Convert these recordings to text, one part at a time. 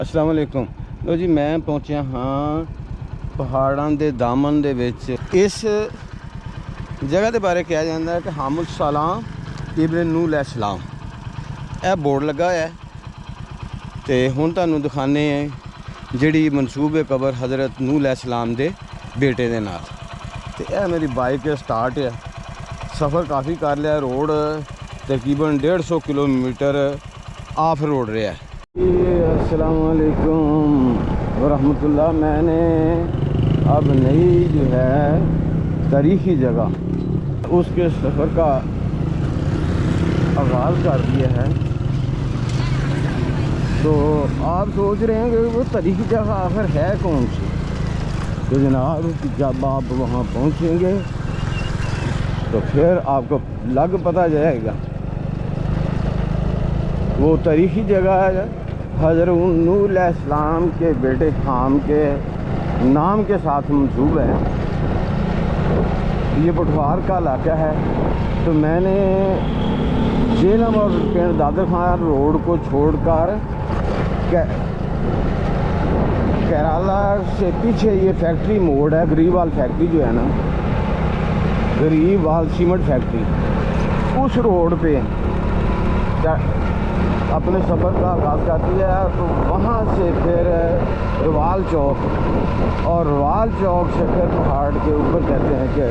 अस्सलाम वालेकुम। लो जी मैं पहुंचा हाँ पहाड़ों के दामन दे विच। इस जगह के बारे कहा जाता है कि हामुल सलाम इब्न नूह अलैहिस्सलाम यह बोर्ड लगा है। तो हुण तुहानूं दिखाने जिहड़ी मनसूबे कबर हज़रत नूह अलैहिस्सलाम दे बेटे दे नाल। ते यह मेरी बाइक स्टार्ट है। सफ़र काफ़ी कर लिया। रोड तकरीबन 150 किलोमीटर ऑफ रोड रहा है। अस्सलाम वालेकुम वरहमतुल्लाह। मैंने अब नई जो है तारीख़ी जगह उसके सफ़र का आगाज़ कर दिया है। तो आप सोच रहे हैं कि वो तारीख़ी जगह आखिर है कौन सी। तो जनाब जब आप वहाँ पहुँचेंगे तो फिर आपको लग पता जाएगा। वो तारीख़ी जगह है हज़रत नूह अलैहिस्सलाम के बेटे हाम के नाम के साथ मंसूब है। ये पठवार का इलाका है। तो मैंने झेलम और पिंड दादर खान रोड को छोड़कर केराला से पीछे ये फैक्ट्री मोड़ है। गरीबवाल फैक्ट्री जो है ना, गरीबवाल सीमेंट फैक्ट्री, उस रोड पे अपने सफ़र का आगाज़ करती है। तो वहाँ से फिर रवाल चौक और रवाल चौक से फिर पहाड़ के ऊपर कहते हैं कि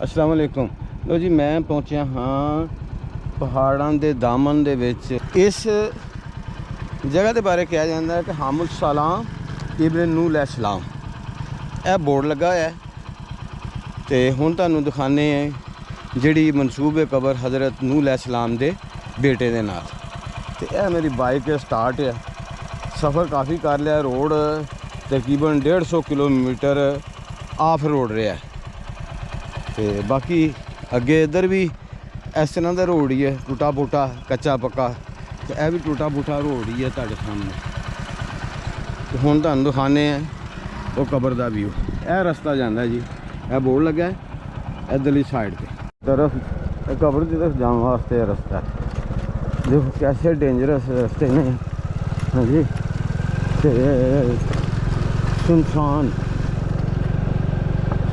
अस्सलाम वालेकुम। लो जी मैं पहुंचा हाँ पहाड़ों के दामन दे विच। इस जगह के बारे कहा जाता है कि हामुल सलाम इब्न नूह अलैहिस्सलाम यह बोर्ड लगा है। तो हुण तुहानूं दिखाने जिहड़ी मनसूबे कबर हज़रत नूह अलैहिस्सलाम दे बेटे दे नाल। तो यह मेरी बाइक स्टार्ट है। सफ़र काफ़ी कर लिया। रोड तकरीबन 150 किलोमीटर ऑफ रोड रहा है। तो बाकी अगे इधर भी इस तरह का रोड ही है, टूटा फूटा कच्चा पक्का। तो यह भी टूटा फूटा रोड ही है तुहाडे सामने। तो हुण तुहानूं दिखाने वो कबर का व्यू। यह रस्ता जाता है जी, यह बोर्ड लगा है इधरली साइड पे तरफ कबर की तरफ जाने वास्ते रास्ता है। देखो कैसे डेंजरस रास्ते ने। हाँ जी, सुनसान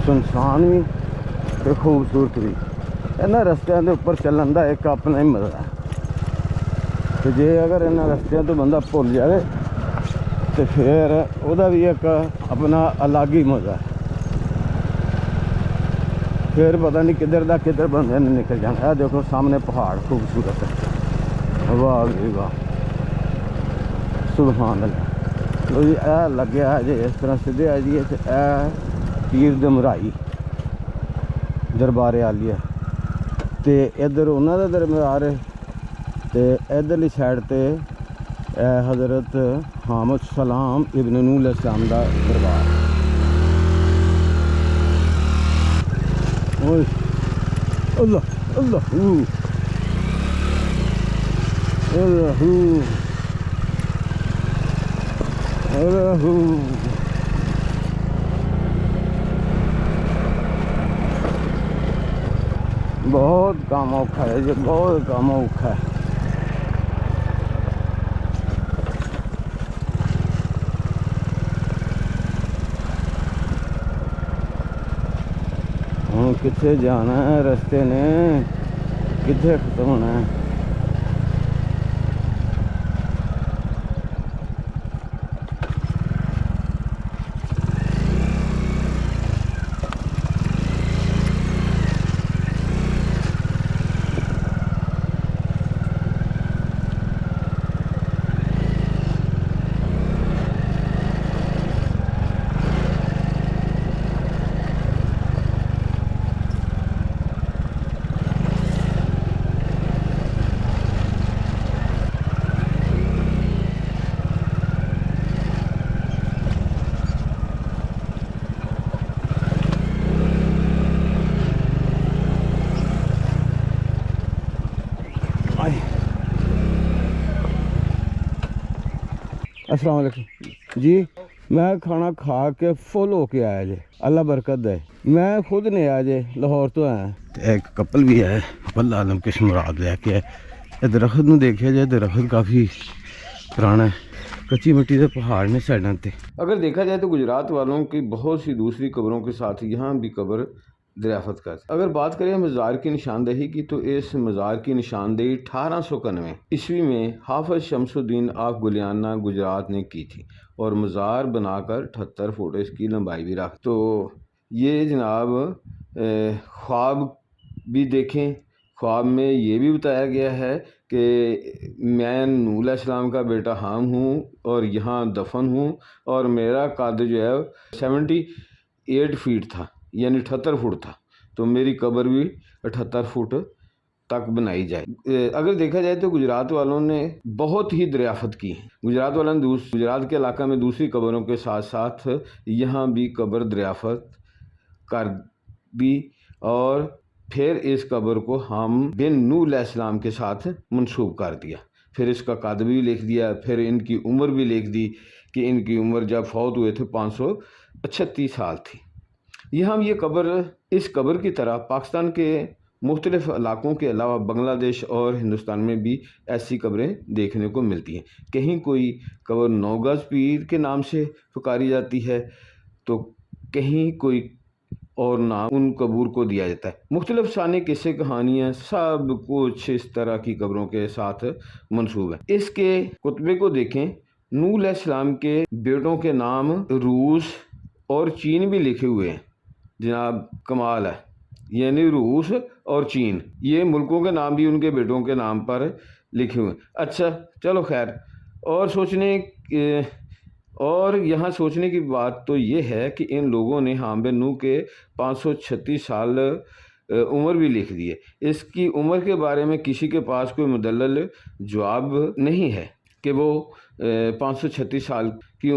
सुनसान भी तो खूबसूरत भी। इन्होंने रस्तियों के उपर चलन का एक अपना ही मज़ा है। तो जे अगर इन्होंने रस्तियों तो बंदा भुल जाए तो फिर वह भी एक अपना अलग ही मज़ा है। फिर पता नहीं किधर का किधर बंदे ने निकल जाना है। देखो सामने पहाड़ खूबसूरत है। वाह जी वाह, सुभान अल्लाह। तो जी यह लगे जे इस तरह सीधे आ जाइए तो यह पीर दमराई दरबार आलिया। तो इधर उन्होंने दरबार है। तो इधरली साइड पर हज़रत हामुल सलाम इब्न नूह अलैहिस्सलाम का दरबार। अल्लाह अल्लाह बहुत काम औखा है जी, बहुत काम औखा है। हम किथे जाना है, रस्ते ने किथे खत्म होना है। अस्सलाम वालेकुम जी। ਮੈਂ ਖਾਣਾ ਖਾ ਕੇ ਫੁੱਲ ਹੋ ਕੇ ਆਇਆ ਜੇ, ਅੱਲਾ ਬਰਕਤ ਦੇ। ਮੈਂ ਖੁਦ ਨੇ ਆ ਜੇ ਲਾਹੌਰ ਤੋਂ ਆਇਆ ਤੇ ਇੱਕ ਕਪਲ ਵੀ ਹੈ, ਬੱਲਾ ਆਲਮ ਕਿਸ ਮੁਰਾਦ ਲੈ ਕੇ ਆਏ। ਇਹ ਦਰਖਤ ਨੂੰ ਦੇਖਿਆ जाए, दरख्त काफ़ी पुराना है, कच्ची मिट्टी के पहाड़ में साइडों पे। अगर देखा जाए तो गुजरात वालों की बहुत सी दूसरी कब्रों के साथ यहाँ भी कब्र दरियाफ़त कर। अगर बात करें मज़ार की निशानदेही की, तो इस मज़ार की निशानदेही 1891 ईस्वी में हाफिज शमसुद्दीन ऑफ गुलियाना गुजरात ने की थी और मज़ार बनाकर 78 फुट इसकी लंबाई भी रख। तो ये जनाब ख्वाब भी देखें, ख्वाब में ये भी बताया गया है कि मैं नूह अलैहिस्सलाम का बेटा हाम हूँ और यहाँ दफन हूँ और मेरा कद जो है 78 फीट था, यानी 78 फुट था, तो मेरी कब्र भी 78 फुट तक बनाई जाए। अगर देखा जाए तो गुजरात वालों ने बहुत ही दरियाफ़त की है। गुजरात वालों ने गुजरात के इलाका में दूसरी कब्रों के साथ साथ यहाँ भी कब्र दरियाफ़त कर दी और फिर इस कब्र को हम बिन नूह अलैहिस्सलाम के साथ मंसूब कर दिया। फिर इसका कद भी लिख दिया, फिर इनकी उम्र भी लिख दी कि इनकी उम्र जब फौत हुए थे 536 साल थी। यहाँ ये कब्र, इस कब्र की तरह पाकिस्तान के मुख्तलिफ इलाकों के अलावा बांग्लादेश और हिंदुस्तान में भी ऐसी कब्रें देखने को मिलती हैं। कहीं कोई कब्र 9 गज पीर के नाम से पुकारी जाती है, तो कहीं कोई और नाम उन कबूर को दिया जाता है। मुख्तलिफ शानी किस्से कहानियाँ सब कुछ इस तरह की कब्रों के साथ मंसूब है। इसके कुतबे को देखें, नूह अलैहिस्सलाम के बेटों के नाम रूस और चीन भी लिखे हुए हैं। जनाब कमाल है, यानी रूस और चीन, ये मुल्कों के नाम भी उनके बेटों के नाम पर लिखे हुए हैं। अच्छा चलो खैर, और यहाँ सोचने की बात तो ये है कि इन लोगों ने हाम बिन नूह के 536 साल उम्र भी लिख दी है। इसकी उम्र के बारे में किसी के पास कोई मुदल्लल जवाब नहीं है कि वो 536 साल की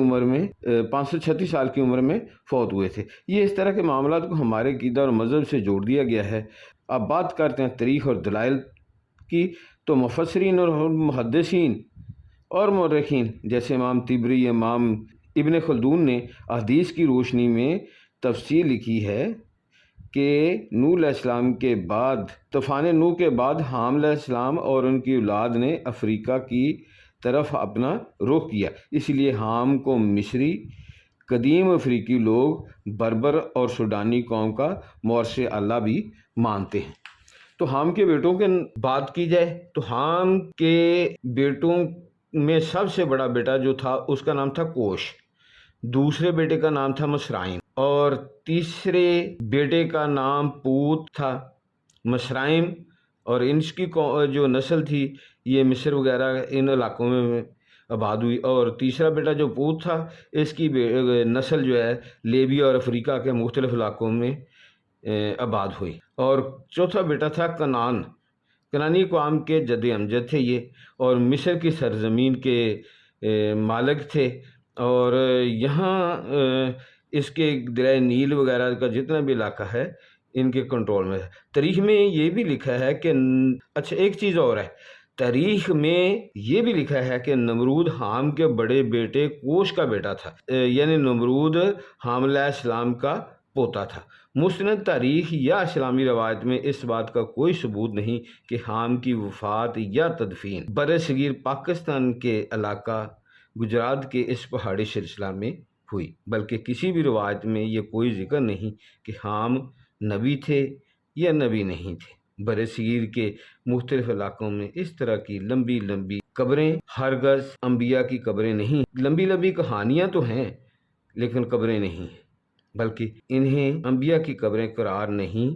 उम्र में फौत हुए थे। ये इस तरह के मामला को हमारे क़ीदा और मज़हब से जोड़ दिया गया है। अब बात करते हैं तारीख़ और दलाइल की, तो मुफस्सिरीन और मुहद्दिसीन और मुर्रिखीन जैसे इमाम तिबरी, इमाम इब्न खल्दून ने हदीस की रोशनी में तफसील लिखी है कि नूह अलैहिस्सलाम के बाद, तूफ़ान नूह के बाद हाम अलैहिस्सलाम और उनकी औलाद ने अफ्रीका की तरफ अपना रुख किया। इसलिए हाम को मिस्री, कदीम अफ्रीकी लोग बर्बर और सूडानी कौम का मौरस अल्लाह भी मानते हैं। तो हाम के बेटों के बात की जाए तो हाम के बेटों में सबसे बड़ा बेटा जो था उसका नाम था कोश, दूसरे बेटे का नाम था मसराइम और तीसरे बेटे का नाम पूत था। मसराइम और इनकी जो नस्ल थी ये मिस्र वगैरह इन इलाकों में आबाद हुई, और तीसरा बेटा जो पूत था इसकी नस्ल जो है लीबिया और अफ्रीका के मुख्तलिफ इलाकों में आबाद हुई, और चौथा बेटा था कनान। कनानी कौम के जद अमजद थे ये, और मिस्र की सरजमीन के मालिक थे, और यहाँ इसके दरिया नील वगैरह का जितना भी इलाका है इनके कंट्रोल में है। तारीख़ में ये भी लिखा है कि, अच्छा एक चीज़ और है, तारीख़ में ये भी लिखा है कि नमरूद हाम के बड़े बेटे कोश का बेटा था, यानी नमरूद हाम अलैहिस्सलाम का पोता था। मुस्नद तारीख़ या इस्लामी रवायत में इस बात का कोई सबूत नहीं कि हाम की वफ़ात या तदफीन बरसगीर पाकिस्तान के इलाका गुजरात के इस पहाड़ी सिलसिला में हुई, बल्कि किसी भी रवायत में ये कोई ज़िक्र नहीं कि हाम नबी थे या नबी नहीं थे। बरसगीर के मुख्तलिफ इलाकों में इस तरह की लंबी लंबी कब्रें हरगज़ अम्बिया की कब्रें नहीं, लंबी लंबी कहानियाँ तो हैं लेकिन कब्रें नहीं हैं, बल्कि इन्हें अम्बिया की कब्रें करार नहीं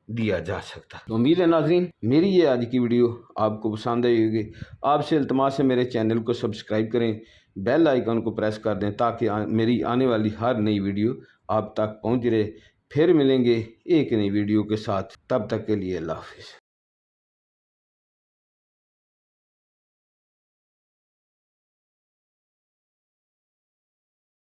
दिया जा सकता। तो उम्मीद है नाज़रीन मेरी ये आज की वीडियो आपको पसंद आई होगी। आपसे इल्तमास है मेरे चैनल को सब्सक्राइब करें, बेल आइकन को प्रेस कर दें ताकि मेरी आने वाली हर नई वीडियो आप तक पहुंच रहे। फिर मिलेंगे एक नई वीडियो के साथ, तब तक के लिए अल्लाह हाफ़िज़।